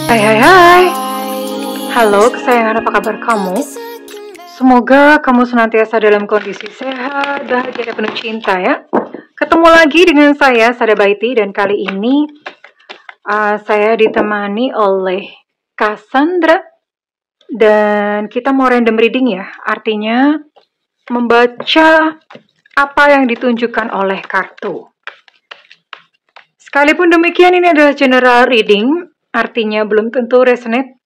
Hai hai hai. Halo kesayangan, apa kabar kamu? Semoga kamu senantiasa dalam kondisi sehat, bahagia, dan penuh cinta ya. Ketemu lagi dengan saya, Sada Baiti, dan kali ini saya ditemani oleh Cassandra. Dan kita mau random reading ya, artinya membaca apa yang ditunjukkan oleh kartu. Sekalipun demikian, ini adalah general reading, artinya belum tentu resonate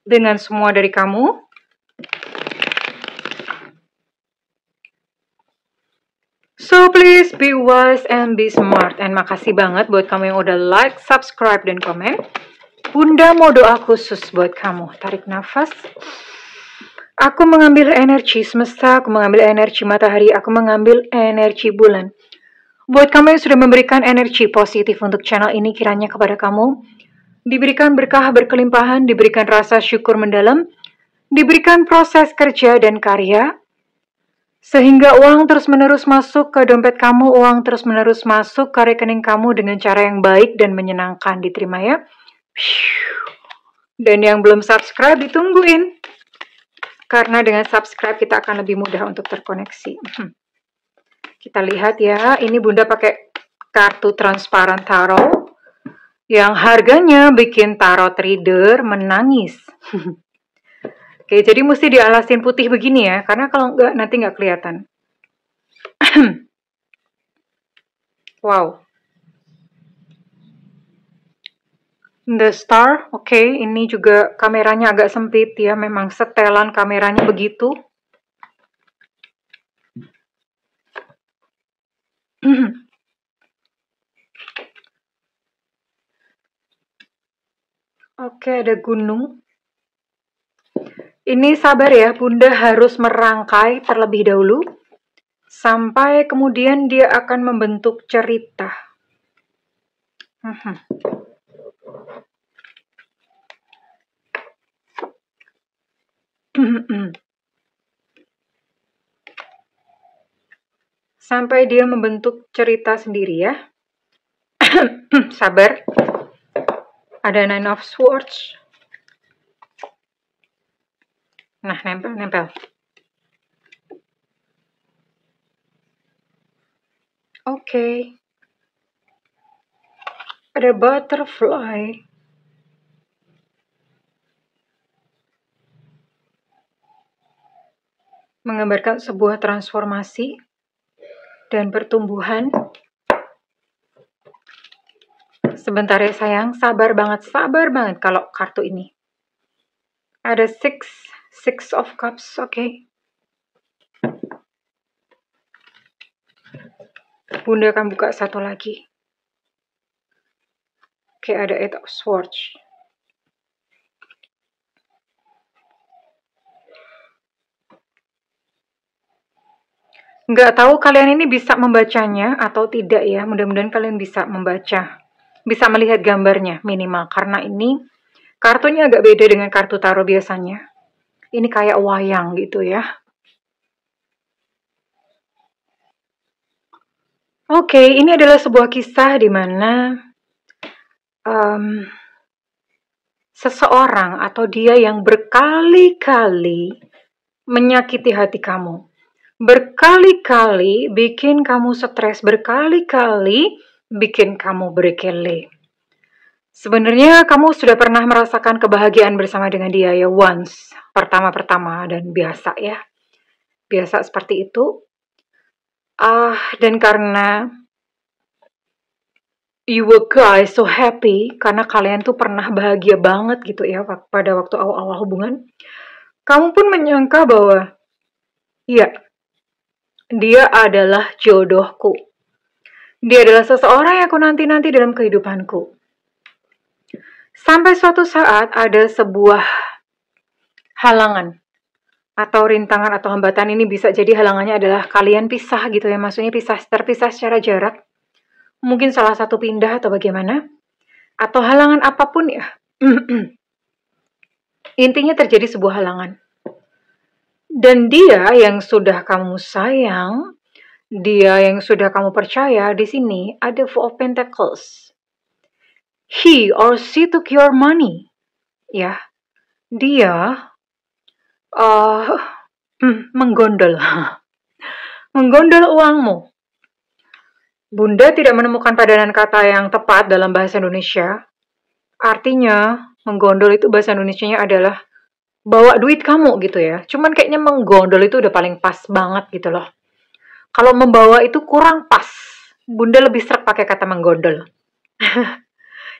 dengan semua dari kamu. So please be wise and be smart. And makasih banget buat kamu yang udah like, subscribe, dan komen. Bunda mau doa khusus buat kamu. Tarik nafas. Aku mengambil energi semesta, aku mengambil energi matahari, aku mengambil energi bulan. Buat kamu yang sudah memberikan energi positif untuk channel ini, kiranya kepada kamu diberikan berkah berkelimpahan, diberikan rasa syukur mendalam, diberikan proses kerja dan karya, sehingga uang terus-menerus masuk ke dompet kamu, uang terus-menerus masuk ke rekening kamu dengan cara yang baik dan menyenangkan. Diterima ya. Dan yang belum subscribe ditungguin. Karena dengan subscribe kita akan lebih mudah untuk terkoneksi. Kita lihat ya, ini Bunda pakai kartu transparan tarot yang harganya bikin tarot reader menangis. Oke, jadi mesti dialasin putih begini ya, karena kalau enggak nanti nggak kelihatan. Wow. The Star, oke, ini juga kameranya agak sempit ya, memang setelan kameranya begitu. Oke, ada gunung. Ini sabar ya, Bunda harus merangkai terlebih dahulu, sampai kemudian dia akan membentuk cerita. Sampai dia membentuk cerita sendiri ya. Sabar. Ada Nine of Swords. Nah, nempel. Oke. Ada Butterfly. Menggambarkan sebuah transformasi dan pertumbuhan. Sebentar ya sayang, sabar banget kalau kartu ini. Ada Six of Cups, oke. Bunda akan buka satu lagi. Oke, ada Eight of Swords. Nggak tahu kalian ini bisa membacanya atau tidak ya. Mudah-mudahan kalian bisa membaca. Bisa melihat gambarnya minimal. Karena ini kartunya agak beda dengan kartu tarot biasanya. Ini kayak wayang gitu ya. Oke, ini adalah sebuah kisah di mana seseorang atau dia yang berkali-kali menyakiti hati kamu. Berkali-kali bikin kamu stres, berkali-kali bikin kamu berkele. Sebenarnya kamu sudah pernah merasakan kebahagiaan bersama dengan dia ya, once, pertama-pertama, dan biasa ya. Biasa seperti itu. Dan karena you were guys so happy, karena kalian tuh pernah bahagia banget gitu ya pada waktu awal-awal hubungan, kamu pun menyangka bahwa ya, dia adalah jodohku. Dia adalah seseorang yang aku nanti-nanti dalam kehidupanku. Sampai suatu saat ada sebuah halangan atau rintangan atau hambatan. Ini bisa jadi halangannya adalah kalian pisah gitu ya. Maksudnya terpisah secara jarak. Mungkin salah satu pindah atau bagaimana. Atau halangan apapun ya. Intinya terjadi sebuah halangan. Dan dia yang sudah kamu sayang, dia yang sudah kamu percaya, di sini ada Four of Pentacles. He or she took your money. ya, dia uh, menggondol. Menggondol uangmu. Bunda tidak menemukan padanan kata yang tepat dalam bahasa Indonesia. Artinya, menggondol itu bahasa Indonesianya adalah bawa duit kamu gitu ya. Cuman kayaknya menggondol itu udah paling pas banget gitu loh. Kalau membawa itu kurang pas. Bunda lebih sreg pakai kata menggondol.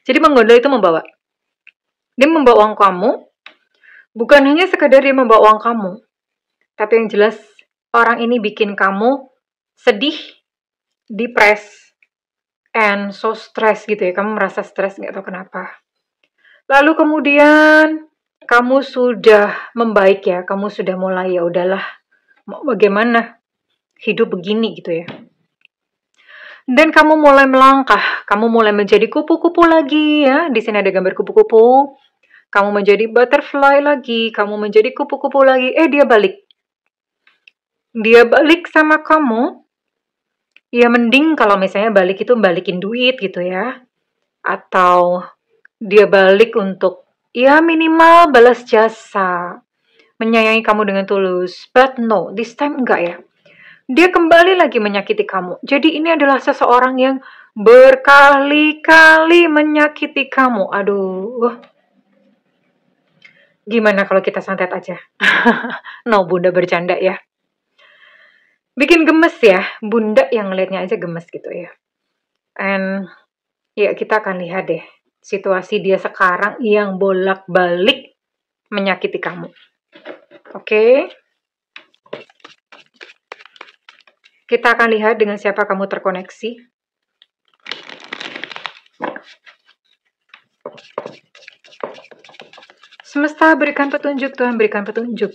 Jadi menggondol itu membawa. Dia membawa uang kamu, bukan hanya sekedar dia membawa uang kamu, tapi yang jelas orang ini bikin kamu sedih, depres, and so stress gitu ya. Kamu merasa stres nggak tahu kenapa. Lalu kemudian kamu sudah membaik ya, kamu sudah mulai ya udahlah, mau bagaimana hidup begini gitu ya. Dan kamu mulai melangkah, kamu mulai menjadi kupu-kupu lagi ya. Di sini ada gambar kupu-kupu. Kamu menjadi butterfly lagi, kamu menjadi kupu-kupu lagi. Dia balik. Dia balik sama kamu. Ya mending kalau misalnya balik itu balikin duit gitu ya. Atau dia balik untuk ya minimal balas jasa. Menyayangi kamu dengan tulus. But no, this time enggak ya. Dia kembali lagi menyakiti kamu. Jadi ini adalah seseorang yang berkali-kali menyakiti kamu. Aduh. Gimana kalau kita santet aja? No, Bunda bercanda ya. Bikin gemes ya. Bunda yang ngeliatnya aja gemes gitu ya. And ya kita akan lihat deh. Situasi dia sekarang yang bolak-balik menyakiti kamu. Oke. Kita akan lihat dengan siapa kamu terkoneksi. Semesta berikan petunjuk, Tuhan berikan petunjuk.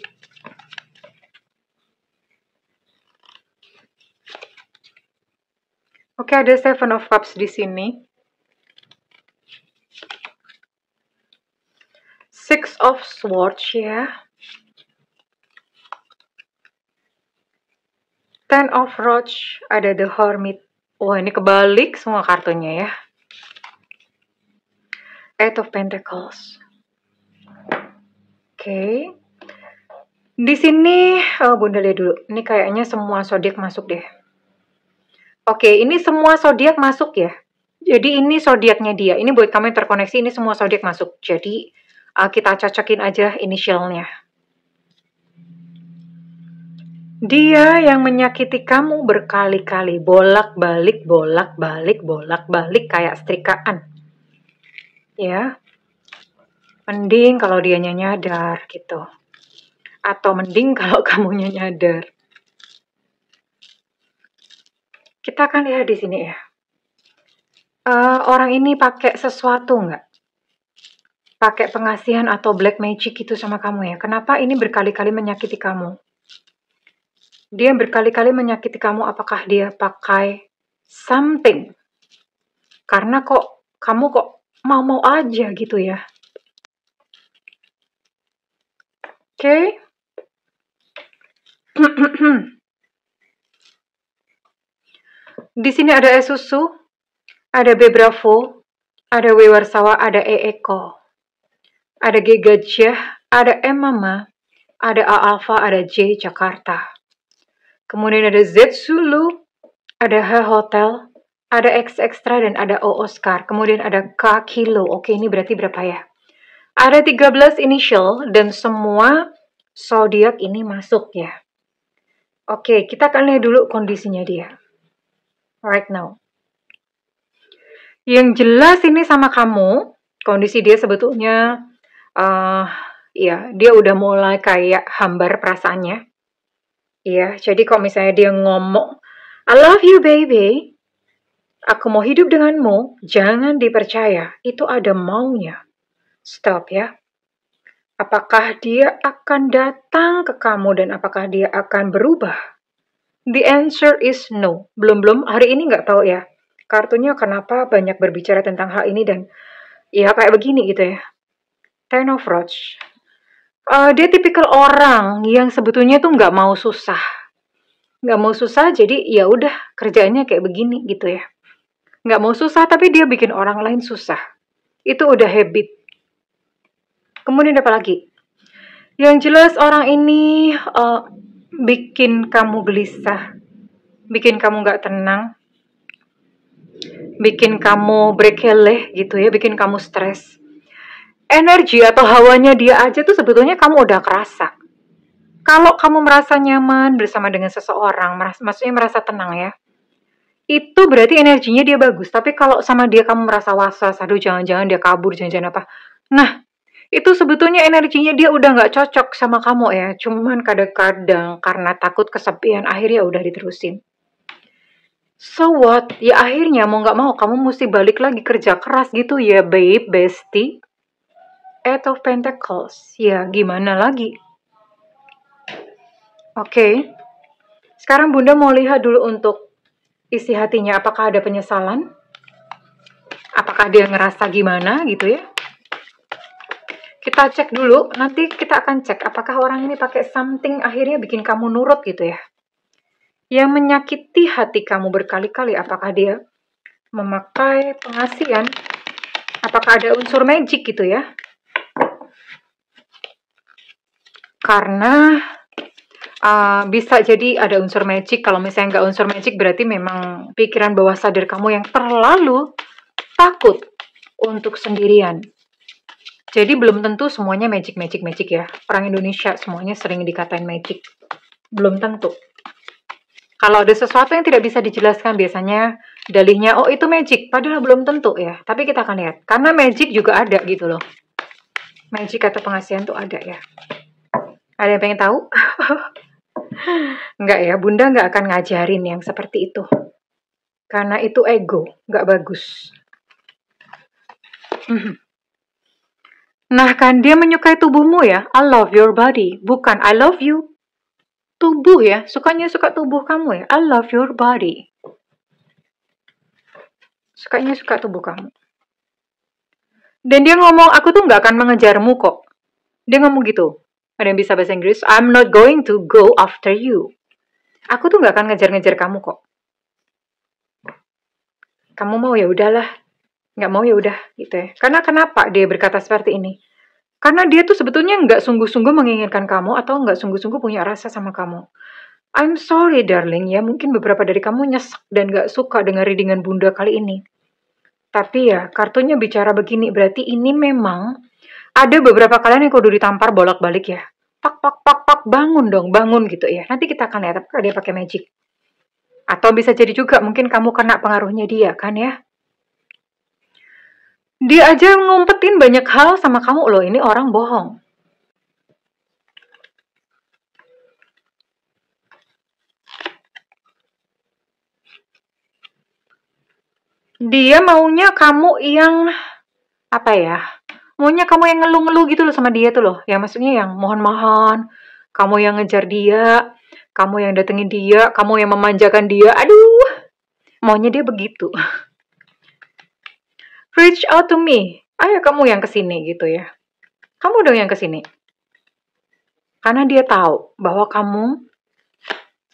Oke, ada Seven of Cups di sini. Six of Swords ya. Ten of Roach, ada The Hermit. Wah, ini kebalik semua kartunya ya. Eight of Pentacles. Oke. Di sini, Bunda lihat dulu. Ini kayaknya semua zodiak masuk deh. Oke, ini semua zodiak masuk ya. Jadi ini zodiaknya dia. Ini buat kamu yang terkoneksi, ini semua zodiak masuk. Jadi kita cocokin aja inisialnya. Dia yang menyakiti kamu berkali-kali, bolak-balik, bolak-balik, bolak-balik kayak setrikaan. Ya. Mending kalau dianya nyadar gitu. Atau mending kalau kamunya nyadar. Kita akan lihat di sini ya. Orang ini pakai sesuatu nggak? Pakai pengasihan atau black magic gitu sama kamu ya. Kenapa ini berkali-kali menyakiti kamu? Dia berkali-kali menyakiti kamu, apakah dia pakai something? Karena kok kamu kok mau-mau aja gitu ya. Oke. Di sini ada Esusu, ada B Bravo, ada W Warsawa, ada E Eko, ada G Gajah, ada M Mama, ada A Alpha, ada J Jakarta. Kemudian ada Z Zulu, ada H Hotel, ada X Extra, dan ada O Oscar. Kemudian ada K Kilo. Oke, ini berarti berapa ya? Ada 13 initial dan semua zodiak ini masuk ya. Oke, kita akan lihat dulu kondisinya dia. Right now. Yang jelas ini sama kamu, kondisi dia sebetulnya, ya dia udah mulai kayak hambar perasaannya. Iya, jadi kalau misalnya dia ngomong, I love you baby, aku mau hidup denganmu, jangan dipercaya, itu ada maunya. Stop ya. Apakah dia akan datang ke kamu dan apakah dia akan berubah? The answer is no. Belum, hari ini nggak tahu ya. Kartunya kenapa banyak berbicara tentang hal ini dan ya kayak begini gitu ya. Ten of Roach. Dia tipikal orang yang sebetulnya tuh nggak mau susah. Nggak mau susah, jadi ya udah kerjaannya kayak begini gitu ya. Nggak mau susah, tapi dia bikin orang lain susah. Itu udah habit. Kemudian apa lagi? Yang jelas orang ini bikin kamu gelisah, bikin kamu nggak tenang, bikin kamu berkeleh gitu ya, bikin kamu stres. Energi atau hawanya dia aja tuh sebetulnya kamu udah kerasa. Kalau kamu merasa nyaman bersama dengan seseorang, maksudnya merasa tenang ya, itu berarti energinya dia bagus. Tapi kalau sama dia kamu merasa was-was, aduh jangan-jangan dia kabur, jangan-jangan apa. Nah, itu sebetulnya energinya dia udah nggak cocok sama kamu ya. Cuman kadang-kadang karena takut kesepian, akhirnya udah diterusin. So what? Ya akhirnya mau nggak mau kamu mesti balik lagi kerja keras gitu ya, babe, bestie. Eight of Pentacles. Ya, gimana lagi? Oke. Sekarang Bunda mau lihat dulu untuk isi hatinya. Apakah ada penyesalan? Apakah dia ngerasa gimana gitu ya? Kita cek dulu. Nanti kita akan cek apakah orang ini pakai something akhirnya bikin kamu nurut gitu ya. Yang menyakiti hati kamu berkali-kali. Apakah dia memakai pengasihan? Apakah ada unsur magic gitu ya? Karena bisa jadi ada unsur magic. Kalau misalnya nggak unsur magic berarti memang pikiran bawah sadar kamu yang terlalu takut untuk sendirian. Jadi belum tentu semuanya magic ya. Orang Indonesia semuanya sering dikatain magic. Belum tentu. Kalau ada sesuatu yang tidak bisa dijelaskan biasanya dalihnya, oh itu magic. Padahal belum tentu ya. Tapi kita akan lihat. Karena magic juga ada gitu loh. Magic atau pengasihan tuh ada ya. Ada yang pengen tahu? Enggak ya, Bunda nggak akan ngajarin yang seperti itu. Karena itu ego, nggak bagus. Nah kan dia menyukai tubuhmu ya, I love your body, bukan I love you. Tubuh ya, sukanya suka tubuh kamu ya, I love your body. Sukanya suka tubuh kamu. Dan dia ngomong, aku tuh nggak akan mengejarmu kok. Dia ngomong gitu. Ada yang bisa bahasa Inggris, I'm not going to go after you. Aku tuh nggak akan ngejar-ngejar kamu kok. Kamu mau ya udahlah, nggak mau ya udah gitu ya. Karena kenapa dia berkata seperti ini? Karena dia tuh sebetulnya nggak sungguh-sungguh menginginkan kamu atau nggak sungguh-sungguh punya rasa sama kamu. I'm sorry darling ya, mungkin beberapa dari kamu nyesek dan nggak suka dengan readingan Bunda kali ini. Tapi ya, kartunya bicara begini, berarti ini memang ada beberapa kalian yang kudu ditampar bolak-balik ya. Pak, bangun dong, bangun gitu ya. Nanti kita akan lihat apakah dia pakai magic. Atau bisa jadi juga mungkin kamu kena pengaruhnya dia kan ya. Dia aja ngumpetin banyak hal sama kamu loh, ini orang bohong. Dia maunya kamu yang apa ya? Maunya kamu yang ngeluh-ngeluh gitu loh sama dia tuh loh. Ya maksudnya yang mohon-mohon, kamu yang ngejar dia, kamu yang datengin dia, kamu yang memanjakan dia. Aduh, maunya dia begitu. Reach out to me. Ayo kamu yang kesini gitu ya. Kamu dong yang kesini. Karena dia tahu bahwa kamu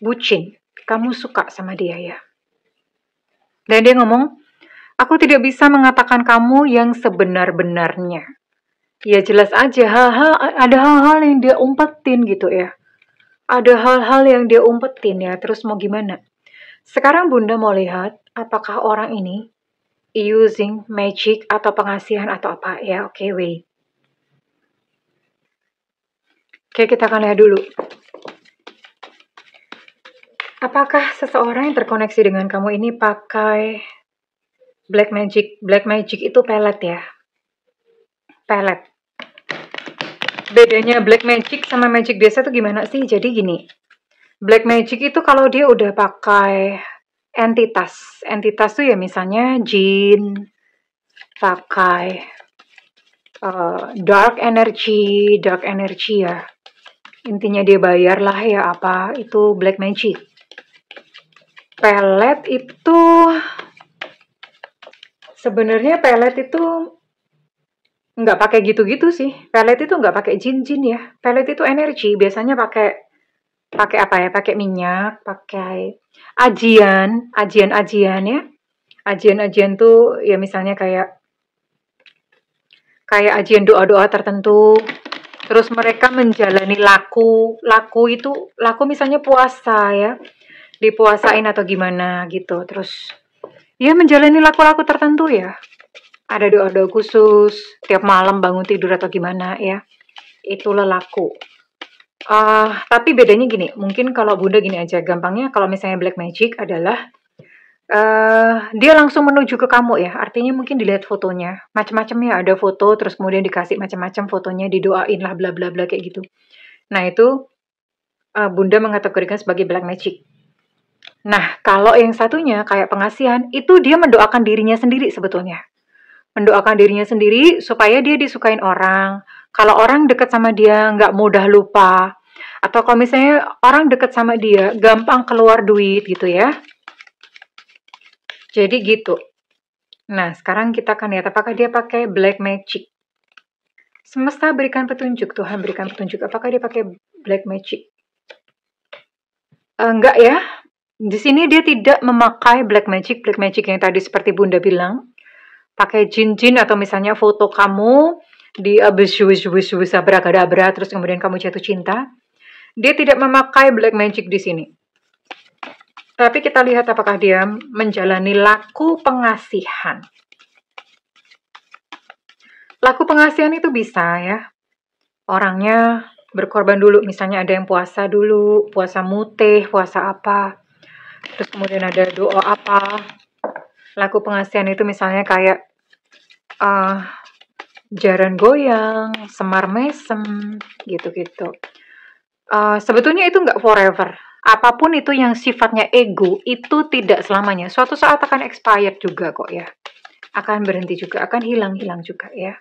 bucin. Kamu suka sama dia ya. Dan dia ngomong, aku tidak bisa mengatakan kamu yang sebenar-benarnya. Ya jelas aja, ada hal-hal yang dia umpetin gitu ya. Ada hal-hal yang dia umpetin ya, terus mau gimana? Sekarang Bunda mau lihat, apakah orang ini using magic atau pengasihan atau apa ya? Oke, wait. Oke, kita akan lihat dulu. Apakah seseorang yang terkoneksi dengan kamu ini pakai black magic? Black magic itu pelet ya. Pelet. Bedanya black magic sama magic biasa tuh gimana sih? Jadi gini. Black magic itu kalau dia udah pakai entitas. Entitas tuh ya misalnya jin, pakai dark energy ya. Intinya dia bayar lah ya apa, itu black magic. Pelet itu sebenarnya pelet itu nggak pakai gitu-gitu sih. Pelet itu nggak pakai jin-jin ya. Pelet itu energi, biasanya pakai apa ya? Pakai minyak, pakai ajian ya. Ajian tuh ya misalnya kayak kayak ajian doa-doa tertentu. Terus mereka menjalani laku misalnya puasa ya, dipuasain atau gimana gitu. Terus ya menjalani laku-laku tertentu ya. Ada doa-doa khusus tiap malam bangun tidur atau gimana ya. Itulah laku. Tapi bedanya gini, mungkin kalau Bunda gini aja, gampangnya kalau misalnya black magic adalah dia langsung menuju ke kamu ya, artinya mungkin dilihat fotonya, macam-macam ya, ada foto terus kemudian dikasih macam-macam fotonya, didoain lah bla bla bla kayak gitu. Nah itu Bunda mengategorikan sebagai black magic. Nah kalau yang satunya kayak pengasihan, itu dia mendoakan dirinya sendiri sebetulnya. Mendoakan dirinya sendiri supaya dia disukain orang. Kalau orang deket sama dia nggak mudah lupa. Atau kalau misalnya orang deket sama dia gampang keluar duit gitu ya. Jadi gitu. Nah sekarang kita akan lihat apakah dia pakai black magic. Semesta berikan petunjuk, Tuhan berikan petunjuk. Apakah dia pakai black magic? Enggak ya. Di sini dia tidak memakai black magic yang tadi seperti Bunda bilang. Pakai jin-jin atau misalnya foto kamu di abrakadabra terus kemudian kamu jatuh cinta. Dia tidak memakai black magic di sini. Tapi kita lihat apakah dia menjalani laku pengasihan. Laku pengasihan itu bisa ya. Orangnya berkorban dulu, misalnya ada yang puasa dulu, puasa mutih, puasa apa. Terus kemudian ada doa apa. Laku pengasihan itu misalnya kayak jaran goyang, semar mesem, gitu-gitu. Sebetulnya itu nggak forever. Apapun itu yang sifatnya ego, itu tidak selamanya. Suatu saat akan expired juga kok ya. Akan berhenti juga, akan hilang-hilang juga ya.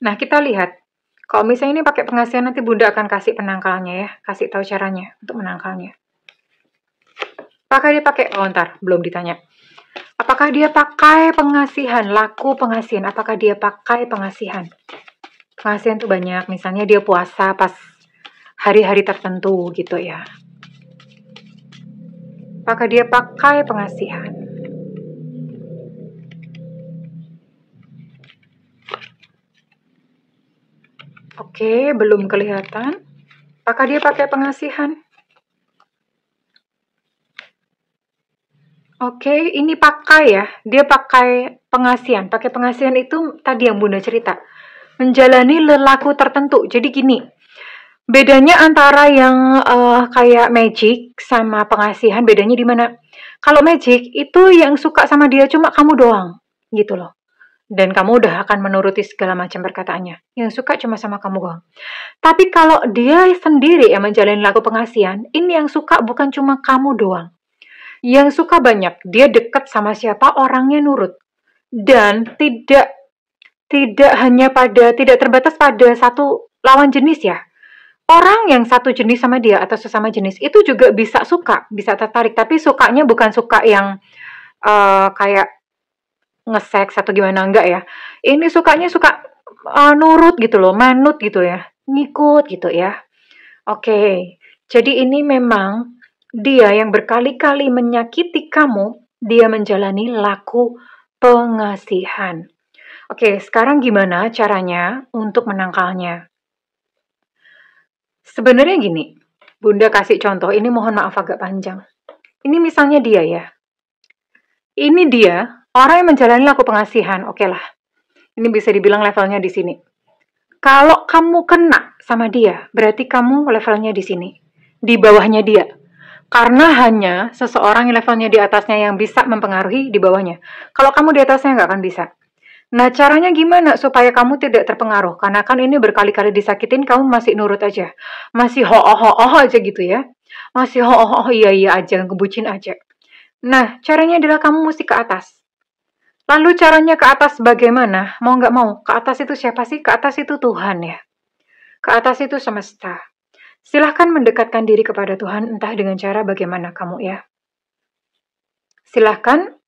Nah, kita lihat. Kalau misalnya ini pakai pengasihan, nanti Bunda akan kasih penangkalnya ya. Kasih tahu caranya untuk menangkalnya. Apakah dia pakai, belum ditanya. Apakah dia pakai pengasihan, laku pengasihan? Apakah dia pakai pengasihan? Pengasihan tuh banyak, misalnya dia puasa pas hari-hari tertentu gitu ya. Apakah dia pakai pengasihan? Oke, belum kelihatan. Apakah dia pakai pengasihan? Oke, ini pakai ya. Dia pakai pengasihan. Pakai pengasihan itu tadi yang Bunda cerita. Menjalani lelaku tertentu. Jadi gini, bedanya antara yang kayak magic sama pengasihan, bedanya di mana? Kalau magic itu yang suka sama dia cuma kamu doang, gitu loh. Dan kamu udah akan menuruti segala macam perkataannya. Yang suka cuma sama kamu doang. Tapi kalau dia sendiri yang menjalani laku pengasihan, ini yang suka bukan cuma kamu doang. Yang suka banyak, dia dekat sama siapa orangnya nurut. Dan tidak terbatas pada satu lawan jenis ya. Orang yang satu jenis sama dia atau sesama jenis itu juga bisa suka, bisa tertarik, tapi sukanya bukan suka yang kayak nge-seks atau gimana, enggak ya. Ini sukanya suka nurut gitu loh, manut gitu ya, ngikut gitu ya. Oke, jadi ini memang dia yang berkali-kali menyakiti kamu, dia menjalani laku pengasihan. Oke, sekarang gimana caranya untuk menangkalnya? Sebenarnya gini, Bunda kasih contoh, ini mohon maaf agak panjang. Ini misalnya dia ya. Ini dia, orang yang menjalani laku pengasihan, oke lah. Ini bisa dibilang levelnya di sini. Kalau kamu kena sama dia, berarti kamu levelnya di sini. Di bawahnya dia. Karena hanya seseorang yang levelnya di atasnya yang bisa mempengaruhi di bawahnya. Kalau kamu di atasnya nggak akan bisa. Nah, caranya gimana supaya kamu tidak terpengaruh? Karena kan ini berkali-kali disakitin, kamu masih nurut aja. Masih ho-oh-ho-oh aja gitu ya. Masih ho-oh-ho iya aja, ngebucin aja. Nah, caranya adalah kamu mesti ke atas. Lalu caranya ke atas bagaimana? Mau nggak mau, ke atas itu siapa sih? Ke atas itu Tuhan ya. Ke atas itu semesta. Silahkan mendekatkan diri kepada Tuhan, entah dengan cara bagaimana kamu ya. Silahkan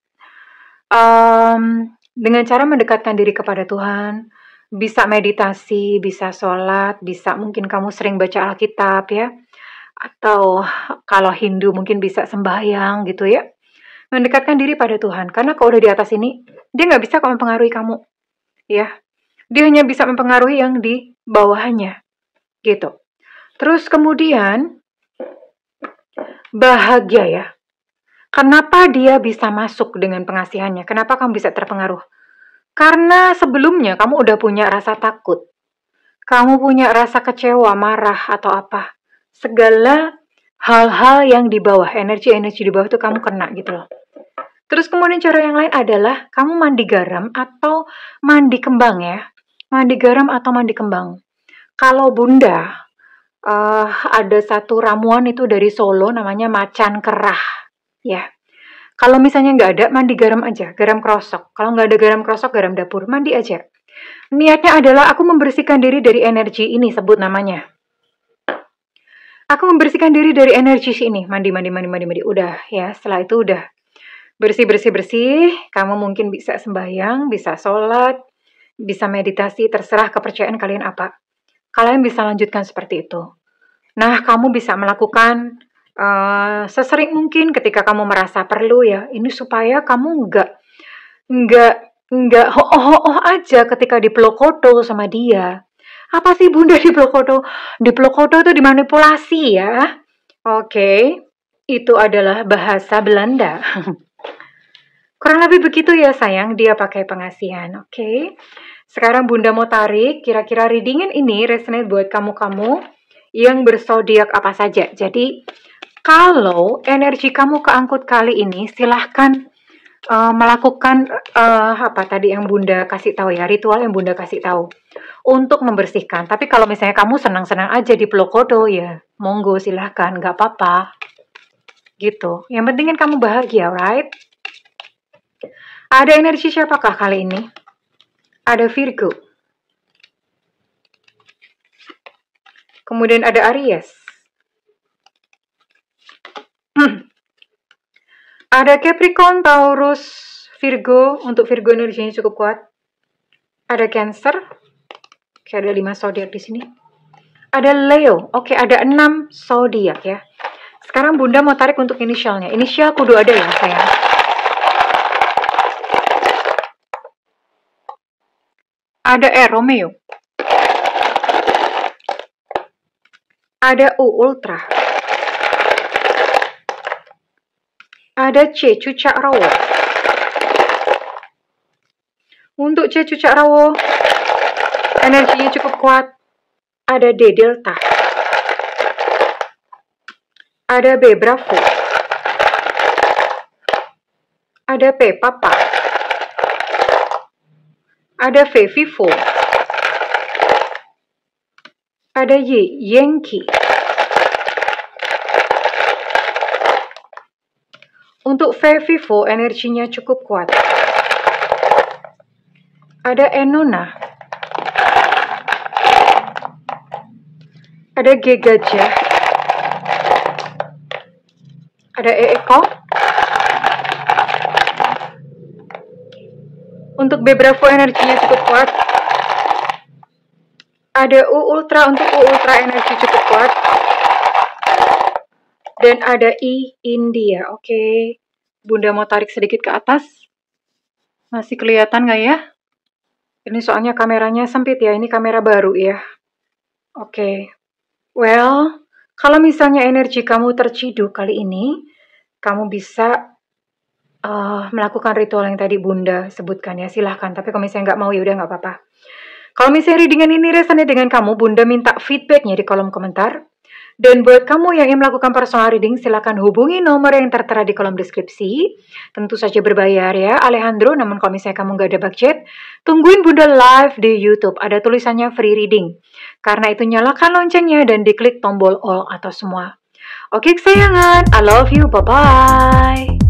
dengan cara mendekatkan diri kepada Tuhan, bisa meditasi, bisa sholat, bisa mungkin kamu sering baca Alkitab ya. Atau kalau Hindu mungkin bisa sembahyang gitu ya. Mendekatkan diri pada Tuhan. Karena kalau udah di atas ini, dia nggak bisa kok mempengaruhi kamu. ya. Dia hanya bisa mempengaruhi yang di bawahnya, gitu. Terus kemudian, bahagia ya. Kenapa dia bisa masuk dengan pengasihannya? Kenapa kamu bisa terpengaruh? Karena sebelumnya kamu udah punya rasa takut. Kamu punya rasa kecewa, marah, atau apa. Segala hal-hal yang di bawah, energi-energi di bawah itu kamu kena gitu loh. Terus kemudian cara yang lain adalah kamu mandi garam atau mandi kembang ya. Mandi garam atau mandi kembang. Kalau Bunda, ada satu ramuan itu dari Solo namanya macan kerah. Ya, kalau misalnya nggak ada, mandi garam aja, garam krosok. Kalau nggak ada garam krosok, garam dapur, mandi aja. Niatnya adalah aku membersihkan diri dari energi ini, sebut namanya. Aku membersihkan diri dari energi sini, mandi. Udah ya, setelah itu udah bersih. Kamu mungkin bisa sembahyang, bisa sholat, bisa meditasi, terserah kepercayaan kalian apa. Kalian bisa lanjutkan seperti itu. Nah, kamu bisa melakukan sesering mungkin ketika kamu merasa perlu ya. Ini supaya kamu nggak ho-oh aja ketika dipeluk kodo sama dia. Apa sih Bunda dipeluk kodo? Dipeluk kodo itu dimanipulasi ya. Oke, itu adalah bahasa Belanda. Kurang lebih begitu ya sayang, dia pakai pengasihan. Oke. Sekarang Bunda mau tarik, kira-kira readingan ini resonate buat kamu-kamu yang berzodiak apa saja. Jadi, kalau energi kamu keangkut kali ini, silahkan melakukan apa tadi yang Bunda kasih tahu ya, ritual yang Bunda kasih tahu untuk membersihkan. Tapi kalau misalnya kamu senang-senang aja di Pelokodo ya, monggo silahkan, nggak apa-apa. Gitu. Yang penting kan kamu bahagia, right? Ada energi siapakah kali ini? Ada Virgo. Kemudian ada Aries. Ada Capricorn, Taurus, Virgo. Untuk Virgo energinya cukup kuat. Ada Cancer. Oke, ada 5 zodiak di sini. Ada Leo. Oke, ada 6 zodiak ya. Sekarang Bunda mau tarik untuk inisialnya. Inisial kudu ada ya, sayang. Ada R, Romeo. Ada U, Ultra. Ada C, Cucak Rawo. Untuk C, Cucak Rawo, energinya cukup kuat. Ada D, Delta. Ada B, Bravo. Ada P, Papa. Ada V, Vivo. Ada Y, Yankee. Untuk V, Vivo, energinya cukup kuat. Ada Enona. Ada G, Gajah. Ada E, Eko. Untuk B, Bravo, energinya cukup kuat. Ada U, Ultra. Untuk U, Ultra, energi cukup kuat. Dan ada I, India. Oke. Bunda mau tarik sedikit ke atas. Masih kelihatan nggak ya? Ini soalnya kameranya sempit ya. Ini kamera baru ya. Oke. Well, kalau misalnya energi kamu terciduk kali ini, kamu bisa melakukan ritual yang tadi Bunda sebutkan ya. Silahkan. Tapi kalau misalnya nggak mau ya udah nggak apa-apa. Kalau misalnya readingan ini resonate dengan kamu, Bunda minta feedbacknya di kolom komentar. Dan buat kamu yang ingin melakukan personal reading, silakan hubungi nomor yang tertera di kolom deskripsi. Tentu saja berbayar ya, Alejandro. Namun kalau misalnya kamu nggak ada budget, tungguin Bunda live di YouTube. Ada tulisannya free reading. Karena itu nyalakan loncengnya dan diklik tombol all atau semua. Oke kesayangan, I love you, bye-bye.